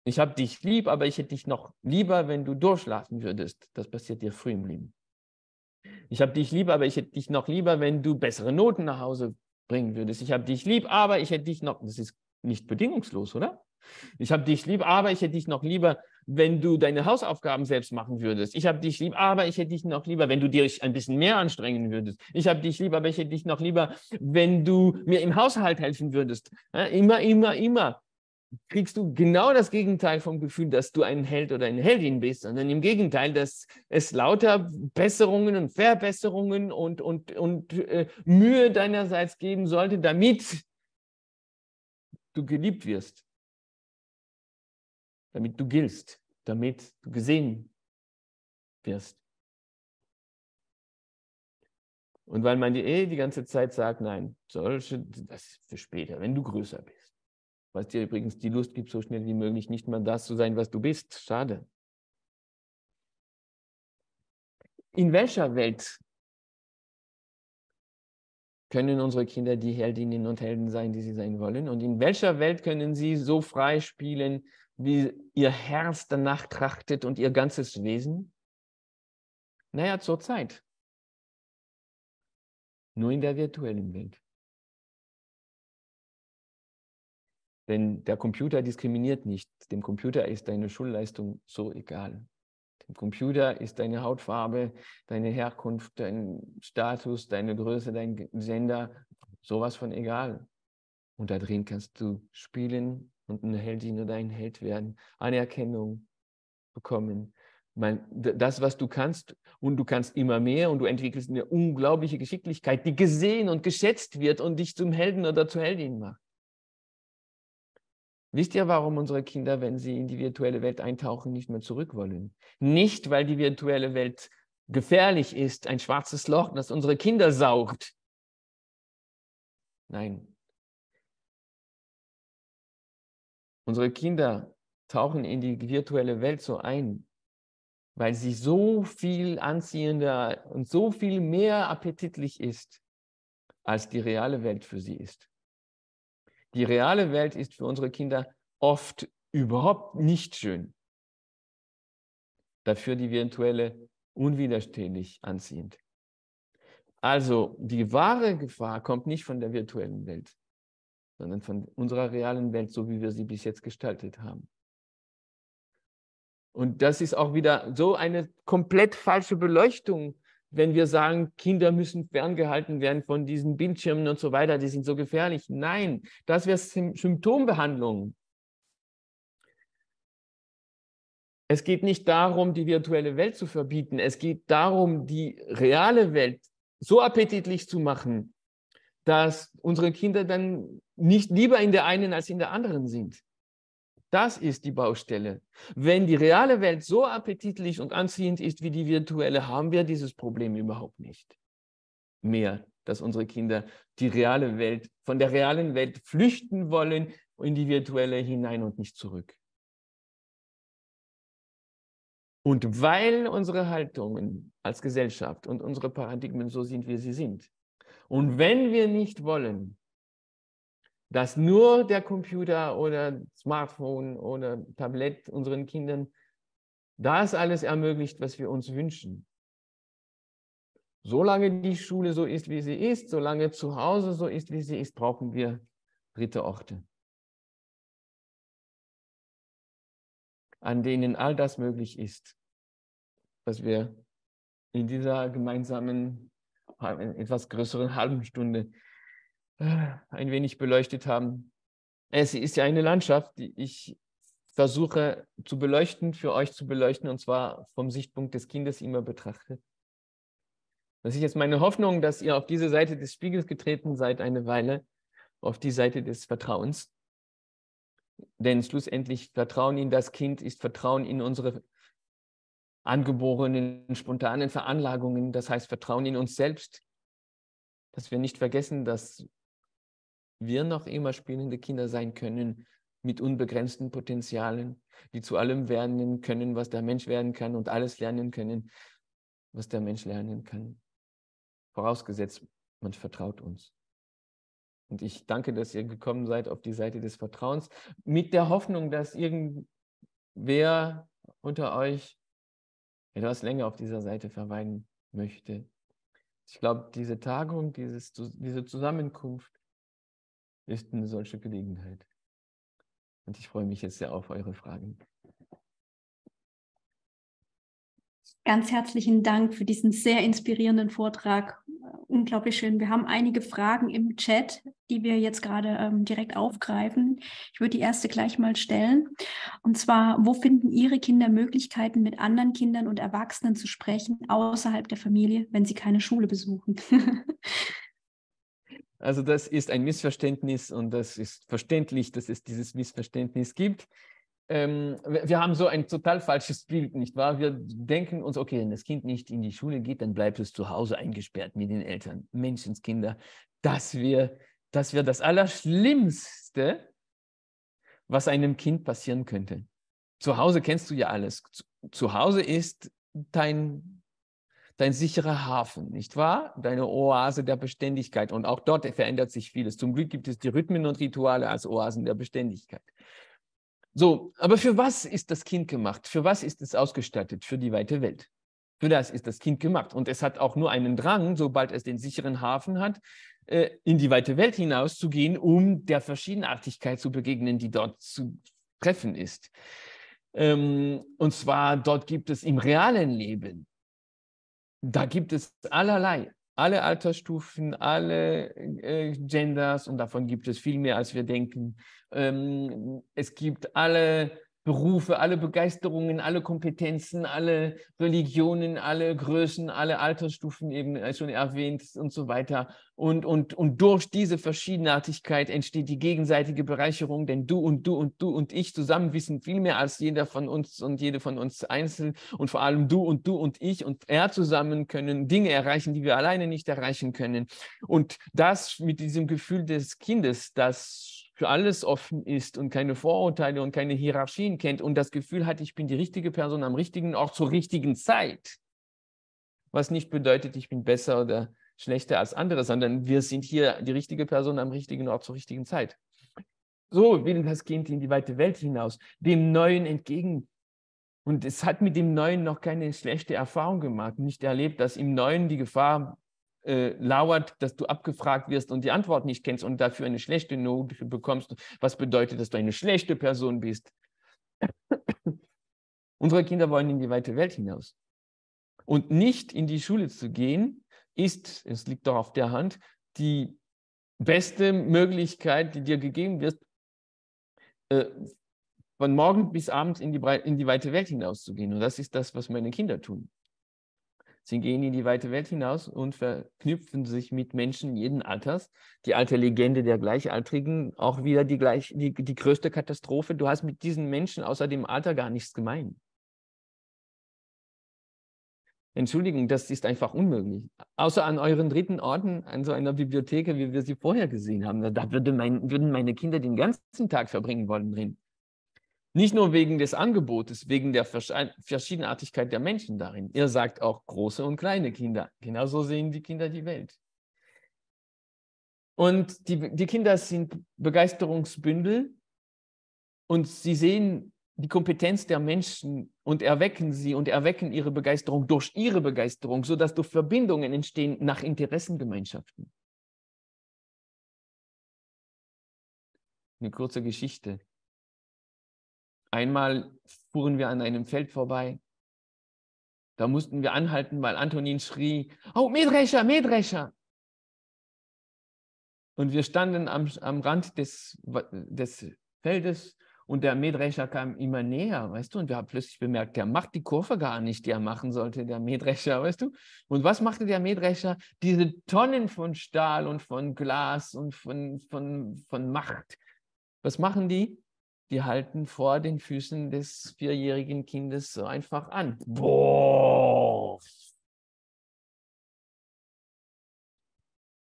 [SPEAKER 1] ich habe dich lieb, aber ich hätte dich noch lieber, wenn du durchschlafen würdest. Das passiert dir früh im Leben. Ich habe dich lieb, aber ich hätte dich noch lieber, wenn du bessere Noten nach Hause bringen würdest. Ich habe dich lieb, aber ich hätte dich noch, das ist nicht bedingungslos, oder? Ich habe dich lieb, aber ich hätte dich noch lieber, wenn du deine Hausaufgaben selbst machen würdest. Ich habe dich lieb, aber ich hätte dich noch lieber, wenn du dich ein bisschen mehr anstrengen würdest. Ich habe dich lieb, aber ich hätte dich noch lieber, wenn du mir im Haushalt helfen würdest. Ja, immer kriegst du genau das Gegenteil vom Gefühl, dass du ein Held oder eine Heldin bist, sondern im Gegenteil, dass es lauter Besserungen und Verbesserungen und Mühe deinerseits geben sollte, damit du geliebt wirst. Damit du giltst, damit du gesehen wirst. Und weil man dir die ganze Zeit sagt, nein, das ist für später, wenn du größer bist. Was dir übrigens die Lust gibt, so schnell wie möglich nicht mal das zu sein, was du bist. Schade. In welcher Welt können unsere Kinder die Heldinnen und Helden sein, die sie sein wollen? Und in welcher Welt können sie so frei spielen, wie ihr Herz danach trachtet und ihr ganzes Wesen? Naja, zur Zeit. Nur in der virtuellen Welt. Denn der Computer diskriminiert nicht. Dem Computer ist deine Schulleistung so egal. Dem Computer ist deine Hautfarbe, deine Herkunft, dein Status, deine Größe, dein Gender, sowas von egal. Und da drin kannst du spielen und eine Heldin oder ein Held werden, Anerkennung bekommen. Das, was du kannst, und du kannst immer mehr und du entwickelst eine unglaubliche Geschicklichkeit, die gesehen und geschätzt wird und dich zum Helden oder zur Heldin macht. Wisst ihr, warum unsere Kinder, wenn sie in die virtuelle Welt eintauchen, nicht mehr zurück wollen? Nicht, weil die virtuelle Welt gefährlich ist, ein schwarzes Loch, das unsere Kinder saugt. Nein. Unsere Kinder tauchen in die virtuelle Welt so ein, weil sie so viel anziehender und so viel mehr appetitlich ist, als die reale Welt für sie ist. Die reale Welt ist für unsere Kinder oft überhaupt nicht schön. Dafür die virtuelle unwiderstehlich anziehend. Also die wahre Gefahr kommt nicht von der virtuellen Welt, sondern von unserer realen Welt, so wie wir sie bis jetzt gestaltet haben. Und das ist auch wieder so eine komplett falsche Beleuchtung, wenn wir sagen, Kinder müssen ferngehalten werden von diesen Bildschirmen und so weiter, die sind so gefährlich. Nein, das wäre Symptombehandlung. Es geht nicht darum, die virtuelle Welt zu verbieten. Es geht darum, die reale Welt so appetitlich zu machen, dass unsere Kinder dann nicht lieber in der einen als in der anderen sind. Das ist die Baustelle. Wenn die reale Welt so appetitlich und anziehend ist wie die virtuelle, haben wir dieses Problem überhaupt nicht mehr, dass unsere Kinder die reale Welt, von der realen Welt flüchten wollen in die virtuelle hinein und nicht zurück. Und weil unsere Haltungen als Gesellschaft und unsere Paradigmen so sind, wie sie sind, und wenn wir nicht wollen, dass nur der Computer oder Smartphone oder Tablet unseren Kindern das alles ermöglicht, was wir uns wünschen, solange die Schule so ist, wie sie ist, solange zu Hause so ist, wie sie ist, brauchen wir dritte Orte, an denen all das möglich ist, was wir in dieser gemeinsamen, etwas größeren halben Stunde ein wenig beleuchtet haben. Es ist ja eine Landschaft, die ich versuche zu beleuchten, für euch zu beleuchten, und zwar vom Sichtpunkt des Kindes immer betrachte. Das ist jetzt meine Hoffnung, dass ihr auf diese Seite des Spiegels getreten seid eine Weile, auf die Seite des Vertrauens. Denn schlussendlich Vertrauen in das Kind ist Vertrauen in unsere angeborenen, spontanen Veranlagungen. Das heißt Vertrauen in uns selbst, dass wir nicht vergessen, dass wir noch immer spielende Kinder sein können mit unbegrenzten Potenzialen, die zu allem werden können, was der Mensch werden kann und alles lernen können, was der Mensch lernen kann. Vorausgesetzt, man vertraut uns. Und ich danke, dass ihr gekommen seid auf die Seite des Vertrauens, mit der Hoffnung, dass irgendwer unter euch etwas länger auf dieser Seite verweilen möchte. Ich glaube, diese Tagung, diese Zusammenkunft ist eine solche Gelegenheit. Und ich freue mich jetzt sehr auf eure Fragen.
[SPEAKER 2] Ganz herzlichen Dank für diesen sehr inspirierenden Vortrag. Unglaublich schön. Wir haben einige Fragen im Chat, die wir jetzt gerade direkt aufgreifen. Ich würde die erste gleich mal stellen. Und zwar, wo finden Ihre Kinder Möglichkeiten, mit anderen Kindern und Erwachsenen zu sprechen, außerhalb der Familie, wenn sie keine Schule besuchen?
[SPEAKER 1] Also das ist ein Missverständnis und das ist verständlich, dass es dieses Missverständnis gibt. Wir haben so ein total falsches Bild, nicht wahr? Wir denken uns, okay, wenn das Kind nicht in die Schule geht, dann bleibt es zu Hause eingesperrt mit den Eltern. Menschenskinder, das wäre das Allerschlimmste, was einem Kind passieren könnte. Zu Hause kennst du ja alles. Zu Hause ist dein sicherer Hafen, nicht wahr? Deine Oase der Beständigkeit. Und auch dort verändert sich vieles. Zum Glück gibt es die Rhythmen und Rituale als Oasen der Beständigkeit. So, aber für was ist das Kind gemacht? Für was ist es ausgestattet? Für die weite Welt. Für das ist das Kind gemacht. Und es hat auch nur einen Drang, sobald es den sicheren Hafen hat, in die weite Welt hinauszugehen, um der Verschiedenartigkeit zu begegnen, die dort zu treffen ist. Und zwar, dort gibt es im realen Leben, da gibt es allerlei, alle Altersstufen, alle Genders, und davon gibt es viel mehr, als wir denken. Es gibt alle Berufe, alle Begeisterungen, alle Kompetenzen, alle Religionen, alle Größen, alle Altersstufen, eben schon erwähnt und so weiter. Und durch diese Verschiedenartigkeit entsteht die gegenseitige Bereicherung, denn du und du und du und ich zusammen wissen viel mehr als jeder von uns und jede von uns einzeln. Und vor allem du und ich und er zusammen können Dinge erreichen, die wir alleine nicht erreichen können. Und das mit diesem Gefühl des Kindes, das für alles offen ist und keine Vorurteile und keine Hierarchien kennt und das Gefühl hat, ich bin die richtige Person am richtigen Ort zur richtigen Zeit. Was nicht bedeutet, ich bin besser oder schlechter als andere, sondern wir sind hier die richtige Person am richtigen Ort zur richtigen Zeit. So will das Kind in die weite Welt hinaus, dem Neuen entgegen. Und es hat mit dem Neuen noch keine schlechte Erfahrung gemacht, nicht erlebt, dass im Neuen die Gefahr lauert, dass du abgefragt wirst und die Antwort nicht kennst und dafür eine schlechte Note bekommst, was bedeutet, dass du eine schlechte Person bist. Unsere Kinder wollen in die weite Welt hinaus. Und nicht in die Schule zu gehen, ist, es liegt doch auf der Hand, die beste Möglichkeit, die dir gegeben wird, von morgen bis abends in die weite Welt hinauszugehen. Und das ist das, was meine Kinder tun. Sie gehen in die weite Welt hinaus und verknüpfen sich mit Menschen jeden Alters. Die alte Legende der Gleichaltrigen, auch wieder die größte Katastrophe. Du hast mit diesen Menschen außer dem Alter gar nichts gemein. Entschuldigung, das ist einfach unmöglich. Außer an euren dritten Orten, an so einer Bibliothek, wie wir sie vorher gesehen haben. Da würden meine Kinder den ganzen Tag verbringen wollen drin. Nicht nur wegen des Angebotes, wegen der Verschiedenartigkeit der Menschen darin. Ihr sagt auch große und kleine Kinder. Genauso sehen die Kinder die Welt. Und die Kinder sind Begeisterungsbündel und sie sehen die Kompetenz der Menschen und erwecken sie und erwecken ihre Begeisterung durch ihre Begeisterung, sodass durch Verbindungen entstehen nach Interessengemeinschaften. Eine kurze Geschichte. Einmal fuhren wir an einem Feld vorbei. Da mussten wir anhalten, weil Antonin schrie, oh, Mähdrescher, Mähdrescher. Und wir standen am Rand des Feldes und der Mähdrescher kam immer näher, weißt du, und wir haben plötzlich bemerkt, der macht die Kurve gar nicht, die er machen sollte, der Mähdrescher, weißt du. Und was machte der Mähdrescher? Diese Tonnen von Stahl und von Glas und von Macht. Was machen die? Die halten vor den Füßen des 4-jährigen Kindes so einfach an. Boah!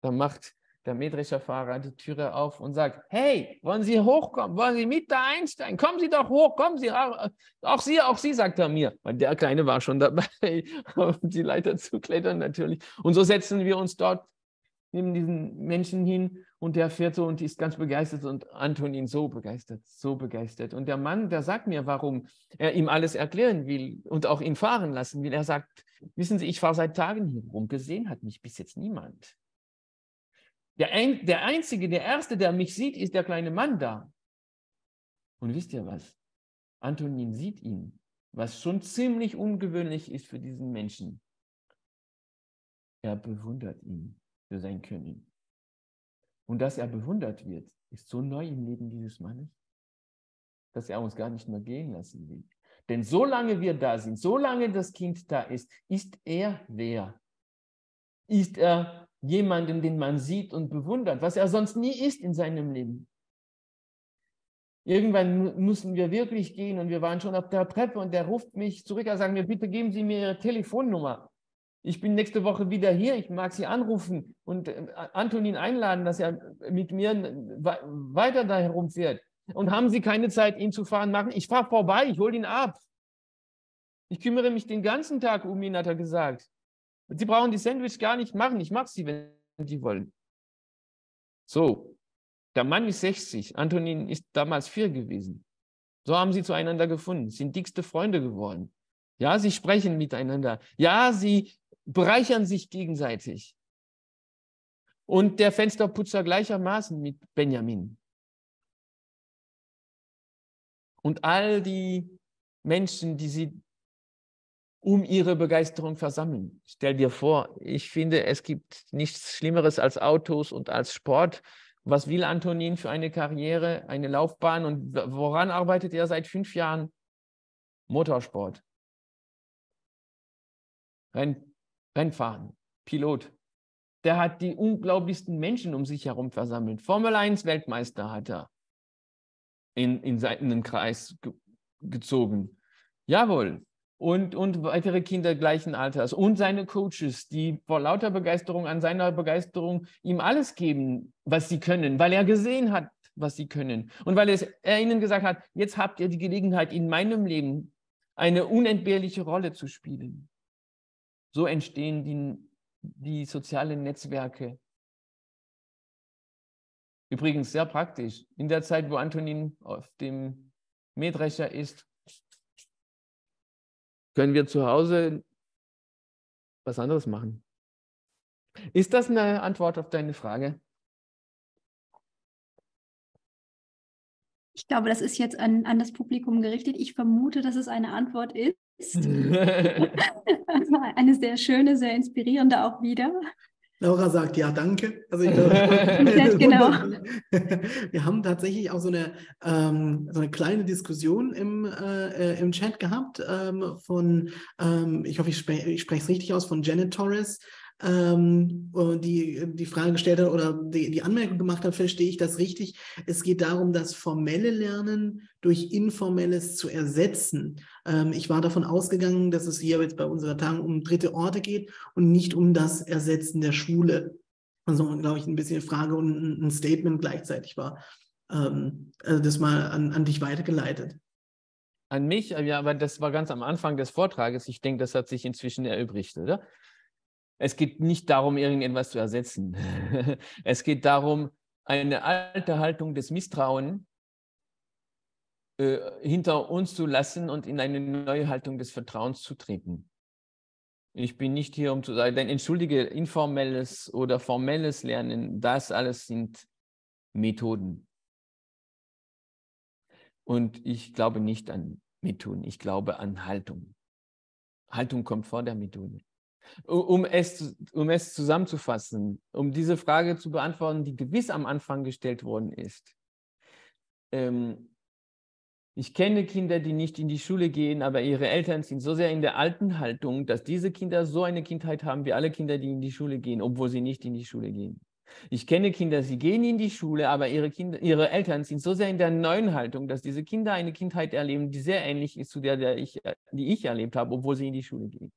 [SPEAKER 1] Dann macht der Mähdrescherfahrer die Türe auf und sagt, hey, wollen Sie hochkommen? Wollen Sie mit da einsteigen? Kommen Sie doch hoch, kommen Sie. Auch Sie, sagt er mir. Weil der Kleine war schon dabei, auf die Leiter zu klettern natürlich. Und so setzen wir uns dort neben diesen Menschen hin und der fährt so und ist ganz begeistert und Antonin so begeistert, so begeistert. Und der Mann, der sagt mir, warum er ihm alles erklären will und auch ihn fahren lassen will. Er sagt, wissen Sie, ich fahre seit Tagen hier rum, gesehen hat mich bis jetzt niemand. Der Einzige, der Erste, der mich sieht, ist der kleine Mann da. Und wisst ihr was? Antonin sieht ihn, was schon ziemlich ungewöhnlich ist für diesen Menschen. Er bewundert ihn für sein Können. Und dass er bewundert wird, ist so neu im Leben dieses Mannes, dass er uns gar nicht mehr gehen lassen will. Denn solange wir da sind, solange das Kind da ist er wer? Ist er jemanden, den man sieht und bewundert, was er sonst nie ist in seinem Leben. Irgendwann mussten wir wirklich gehen und wir waren schon auf der Treppe und der ruft mich zurück, er sagt mir, bitte geben Sie mir Ihre Telefonnummer. Ich bin nächste Woche wieder hier, ich mag Sie anrufen und Antonin einladen, dass er mit mir weiter da herumfährt. Und haben Sie keine Zeit, ihn zu fahren? Machen? Ich fahre vorbei, ich hole ihn ab. Ich kümmere mich den ganzen Tag um ihn, hat er gesagt. Sie brauchen die Sandwich gar nicht machen, ich mache sie, wenn Sie wollen. So, der Mann ist 60, Antonin ist damals 4 gewesen. So haben sie zueinander gefunden, sind dickste Freunde geworden. Ja, sie sprechen miteinander. Ja, sie bereichern sich gegenseitig. Und der Fensterputzer gleichermaßen mit Benjamin. Und all die Menschen, die sie um ihre Begeisterung versammeln. Stell dir vor, ich finde, es gibt nichts Schlimmeres als Autos und als Sport. Was will Antonin für eine Karriere, eine Laufbahn und woran arbeitet er seit 5 Jahren? Motorsport. Rennfahren, Pilot. Der hat die unglaublichsten Menschen um sich herum versammelt. Formel-1-Weltmeister hat er in seinen Kreis gezogen. Jawohl. Und weitere Kinder gleichen Alters und seine Coaches, die vor lauter Begeisterung an seiner Begeisterung ihm alles geben, was sie können, weil er gesehen hat, was sie können. Und weil er ihnen gesagt hat, jetzt habt ihr die Gelegenheit, in meinem Leben eine unentbehrliche Rolle zu spielen. So entstehen die sozialen Netzwerke. Übrigens sehr praktisch. In der Zeit, wo Antonin auf dem Mähdrescher ist, können wir zu Hause was anderes machen. Ist das eine Antwort auf deine Frage?
[SPEAKER 2] Ich glaube, das ist jetzt an das Publikum gerichtet. Ich vermute, dass es eine Antwort ist. Eine sehr schöne, sehr inspirierende auch wieder.
[SPEAKER 3] Laura sagt ja, danke. Also ich glaube,
[SPEAKER 2] genau.
[SPEAKER 3] wir haben tatsächlich auch so eine kleine Diskussion im Chat gehabt von, ich hoffe, ich spreche es richtig aus, von Janet Torres, die Frage gestellt hat oder die Anmerkung gemacht hat, verstehe ich das richtig? Es geht darum, das formelle Lernen durch informelles zu ersetzen. Ich war davon ausgegangen, dass es hier jetzt bei unserer Tagung um dritte Orte geht und nicht um das Ersetzen der Schule. Also, glaube ich, ein bisschen Frage und ein Statement gleichzeitig war. Also das mal an dich weitergeleitet.
[SPEAKER 1] An mich? Ja, aber das war ganz am Anfang des Vortrages. Ich denke, das hat sich inzwischen erübrigt, oder? Es geht nicht darum, irgendetwas zu ersetzen. Es geht darum, eine alte Haltung des Misstrauens hinter uns zu lassen und in eine neue Haltung des Vertrauens zu treten. Ich bin nicht hier, um zu sagen, denn entschuldige, informelles oder formelles Lernen, das alles sind Methoden. Und ich glaube nicht an Methoden, ich glaube an Haltung. Haltung kommt vor der Methode. Um es zusammenzufassen, um diese Frage zu beantworten, die gewiss am Anfang gestellt worden ist. Ich kenne Kinder, die nicht in die Schule gehen, aber ihre Eltern sind so sehr in der alten Haltung, dass diese Kinder so eine Kindheit haben wie alle Kinder, die in die Schule gehen, obwohl sie nicht in die Schule gehen. Ich kenne Kinder, sie gehen in die Schule, aber ihre Eltern sind so sehr in der neuen Haltung, dass diese Kinder eine Kindheit erleben, die sehr ähnlich ist zu die ich erlebt habe, obwohl sie in die Schule gehen.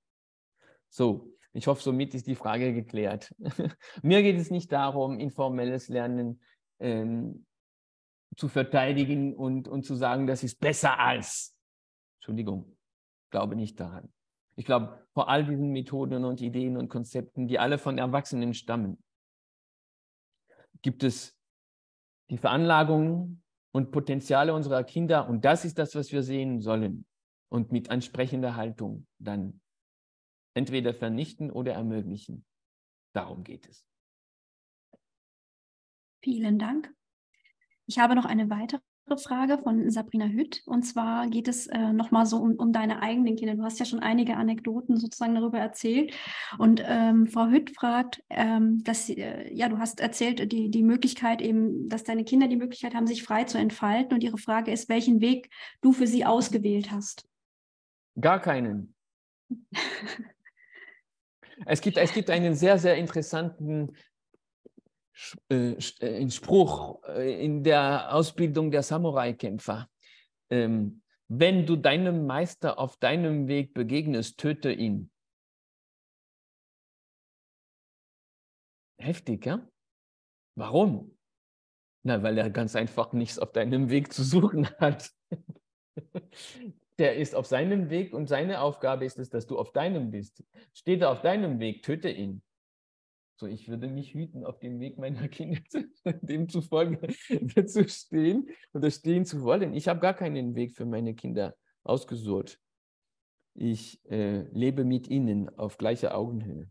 [SPEAKER 1] So, ich hoffe, somit ist die Frage geklärt. Mir geht es nicht darum, informelles Lernen zu verteidigen und zu sagen, das ist besser als. Entschuldigung, glaube nicht daran. Ich glaube, vor all diesen Methoden und Ideen und Konzepten, die alle von Erwachsenen stammen, gibt es die Veranlagungen und Potenziale unserer Kinder und das ist das, was wir sehen sollen und mit ansprechender Haltung dann entweder vernichten oder ermöglichen. Darum geht es.
[SPEAKER 2] Vielen Dank. Ich habe noch eine weitere Frage von Sabrina Hütt. Und zwar geht es nochmal so um deine eigenen Kinder. Du hast ja schon einige Anekdoten sozusagen darüber erzählt. Und Frau Hütt fragt, dass du hast erzählt, die Möglichkeit eben, dass deine Kinder die Möglichkeit haben, sich frei zu entfalten. Und ihre Frage ist, welchen Weg du für sie ausgewählt hast.
[SPEAKER 1] Gar keinen. Es gibt einen sehr, sehr interessanten Spruch in der Ausbildung der Samurai-Kämpfer. Wenn du deinem Meister auf deinem Weg begegnest, töte ihn. Heftig, ja? Warum? Na, weil er ganz einfach nichts auf deinem Weg zu suchen hat. Der ist auf seinem Weg und seine Aufgabe ist es, dass du auf deinem bist. Steht er auf deinem Weg, töte ihn. So, ich würde mich hüten, auf dem Weg meiner Kinder dem zufolge zu stehen oder stehen zu wollen. Ich habe gar keinen Weg für meine Kinder ausgesucht. Ich lebe mit ihnen auf gleicher Augenhöhe.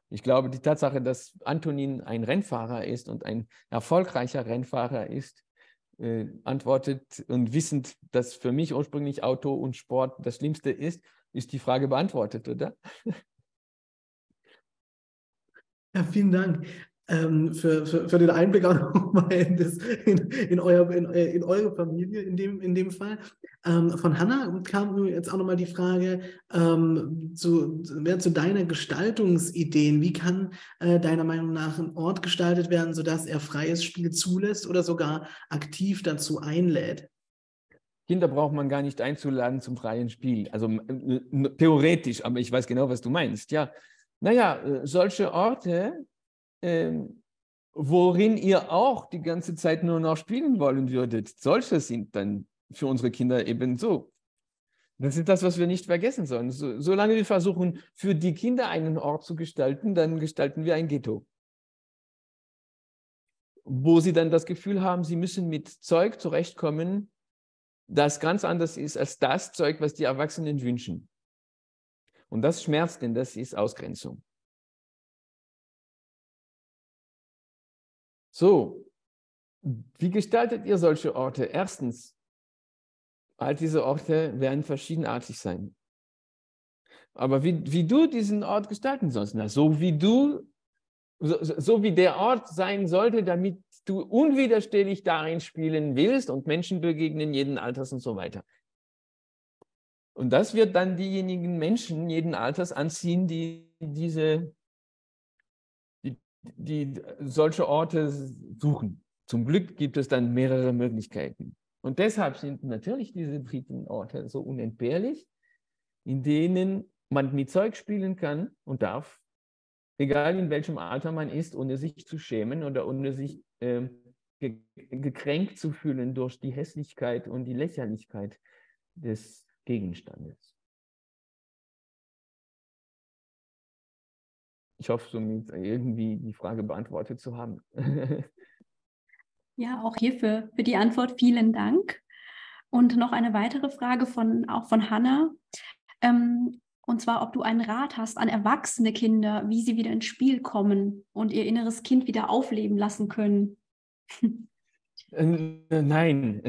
[SPEAKER 1] Ich glaube, die Tatsache, dass Antonin ein Rennfahrer ist und ein erfolgreicher Rennfahrer ist, antwortet und wissend, dass für mich ursprünglich Auto und Sport das Schlimmste ist die Frage beantwortet, oder?
[SPEAKER 3] Ja, vielen Dank für den Einblick auch nochmal in eure Familie in dem Fall. Von Hannah kam jetzt auch nochmal die Frage zu deiner Gestaltungsideen. Wie kann deiner Meinung nach ein Ort gestaltet werden, sodass er freies Spiel zulässt oder sogar aktiv dazu einlädt?
[SPEAKER 1] Kinder braucht man gar nicht einzuladen zum freien Spiel. Also theoretisch, aber ich weiß genau, was du meinst. Ja, naja, solche Orte, worin ihr auch die ganze Zeit nur noch spielen wollen würdet, solche sind dann für unsere Kinder eben so. Das ist das, was wir nicht vergessen sollen. Solange wir versuchen, für die Kinder einen Ort zu gestalten, dann gestalten wir ein Ghetto. wo sie dann das Gefühl haben, sie müssen mit Zeug zurechtkommen, das ganz anders ist als das Zeug, was die Erwachsenen wünschen. Und das schmerzt, denn das ist Ausgrenzung. So, wie gestaltet ihr solche Orte? Erstens, all diese Orte werden verschiedenartig sein. Aber wie du diesen Ort gestalten sollst, na, so wie der Ort sein sollte, damit du unwiderstehlich darin spielen willst und Menschen begegnen, jeden Alters und so weiter. Und das wird dann diejenigen Menschen jeden Alters anziehen, die solche Orte suchen. Zum Glück gibt es dann mehrere Möglichkeiten. Und deshalb sind natürlich diese hybriden Orte so unentbehrlich, in denen man mit Zeug spielen kann und darf, egal in welchem Alter man ist, ohne sich zu schämen oder ohne sich gekränkt zu fühlen durch die Hässlichkeit und die Lächerlichkeit des Gegenstandes. Ich hoffe, somit irgendwie die Frage beantwortet zu haben.
[SPEAKER 2] Ja, auch hierfür für die Antwort vielen Dank. Und noch eine weitere Frage auch von Hannah. Und zwar, ob du einen Rat hast an erwachsene Kinder, wie sie wieder ins Spiel kommen und ihr inneres Kind wieder aufleben lassen können.
[SPEAKER 1] Nein.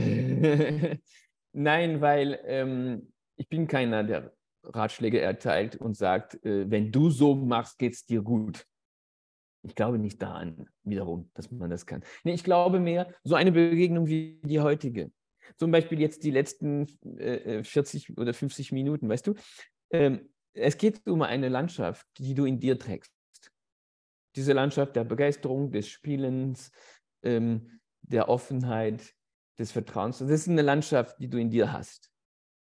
[SPEAKER 1] Nein, weil ich bin keiner, der Ratschläge erteilt und sagt, wenn du so machst, geht es dir gut. Ich glaube nicht daran, wiederum, dass man das kann. Nee, ich glaube mehr, so eine Begegnung wie die heutige. Zum Beispiel jetzt die letzten 40 oder 50 Minuten, weißt du? Es geht um eine Landschaft, die du in dir trägst. Diese Landschaft der Begeisterung, des Spielens, der Offenheit, des Vertrauens. Das ist eine Landschaft, die du in dir hast.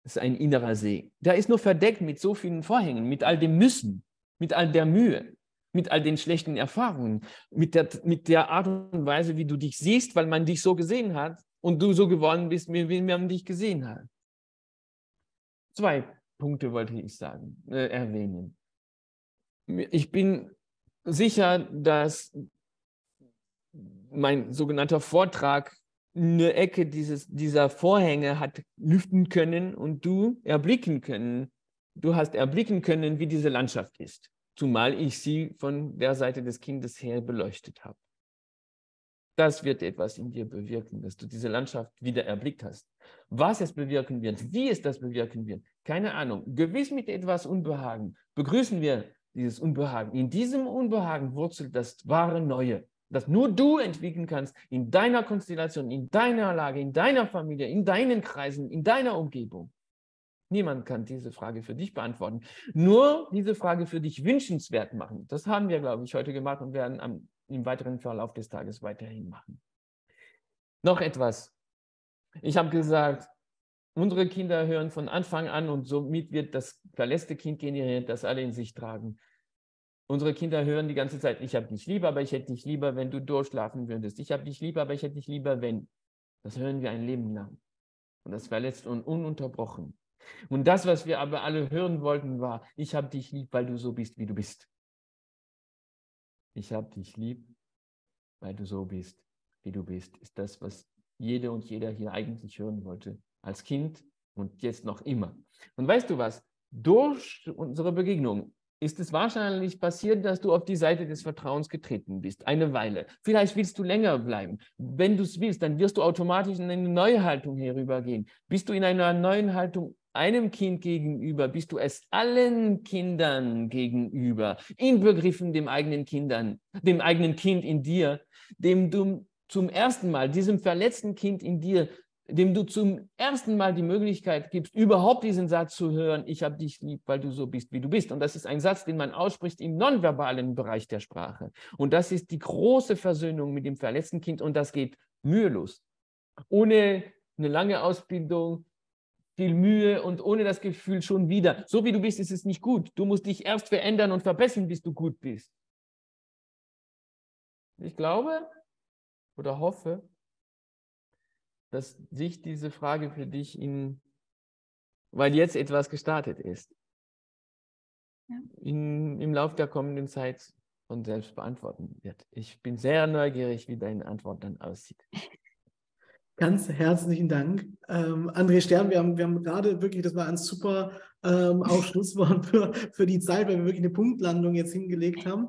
[SPEAKER 1] Das ist ein innerer See. Der ist nur verdeckt mit so vielen Vorhängen, mit all dem Müssen, mit all der Mühe, mit all den schlechten Erfahrungen, mit der Art und Weise, wie du dich siehst, weil man dich so gesehen hat und du so geworden bist, wie man dich gesehen hat. 2 Punkte wollte ich erwähnen. Ich bin sicher, dass mein sogenannter Vortrag eine Ecke dieser Vorhänge hat lüften können und du hast erblicken können, wie diese Landschaft ist. Zumal ich sie von der Seite des Kindes her beleuchtet habe. Das wird etwas in dir bewirken, dass du diese Landschaft wieder erblickt hast. Was es bewirken wird, wie es das bewirken wird, keine Ahnung. Gewiss mit etwas Unbehagen begrüßen wir dieses Unbehagen. In diesem Unbehagen wurzelt das wahre Neue, das nur du entwickeln kannst, in deiner Konstellation, in deiner Lage, in deiner Familie, in deinen Kreisen, in deiner Umgebung. Niemand kann diese Frage für dich beantworten. Nur diese Frage für dich wünschenswert machen. Das haben wir, glaube ich, heute gemacht und werden im weiteren Verlauf des Tages weiterhin machen. Noch etwas. Ich habe gesagt, unsere Kinder hören von Anfang an und somit wird das verletzte Kind generiert, das alle in sich tragen. Unsere Kinder hören die ganze Zeit, ich habe dich lieb, aber ich hätte dich lieber, wenn du durchschlafen würdest. Ich habe dich lieb, aber ich hätte dich lieber, wenn. Das hören wir ein Leben lang. Und das verletzt uns ununterbrochen. Und das, was wir aber alle hören wollten, war, ich habe dich lieb, weil du so bist, wie du bist. Ich habe dich lieb, weil du so bist, wie du bist, ist das, was jede und jeder hier eigentlich hören wollte. Als Kind und jetzt noch immer. Und weißt du was? Durch unsere Begegnung ist es wahrscheinlich passiert, dass du auf die Seite des Vertrauens getreten bist. Eine Weile. Vielleicht willst du länger bleiben. Wenn du es willst, dann wirst du automatisch in eine neue Haltung herübergehen. Bist du in einer neuen Haltung einem Kind gegenüber, bist du es allen Kindern gegenüber, inbegriffen dem eigenen Kind in dir, dem du zum ersten Mal, diesem verletzten Kind in dir, dem du zum ersten Mal die Möglichkeit gibst, überhaupt diesen Satz zu hören, ich habe dich lieb, weil du so bist, wie du bist. Und das ist ein Satz, den man ausspricht im nonverbalen Bereich der Sprache. Und das ist die große Versöhnung mit dem verletzten Kind und das geht mühelos. Ohne eine lange Ausbildung, viel Mühe und ohne das Gefühl schon wieder, so wie du bist, ist es nicht gut. Du musst dich erst verändern und verbessern, bis du gut bist. Ich glaube oder hoffe, dass sich diese Frage für dich weil jetzt etwas gestartet ist, im Lauf der kommenden Zeit von selbst beantworten wird. Ich bin sehr neugierig, wie deine Antwort dann aussieht.
[SPEAKER 3] Ganz herzlichen Dank. André Stern, wir haben gerade wirklich, das war ein super auch Schlusswort für die Zeit, weil wir wirklich eine Punktlandung jetzt hingelegt haben.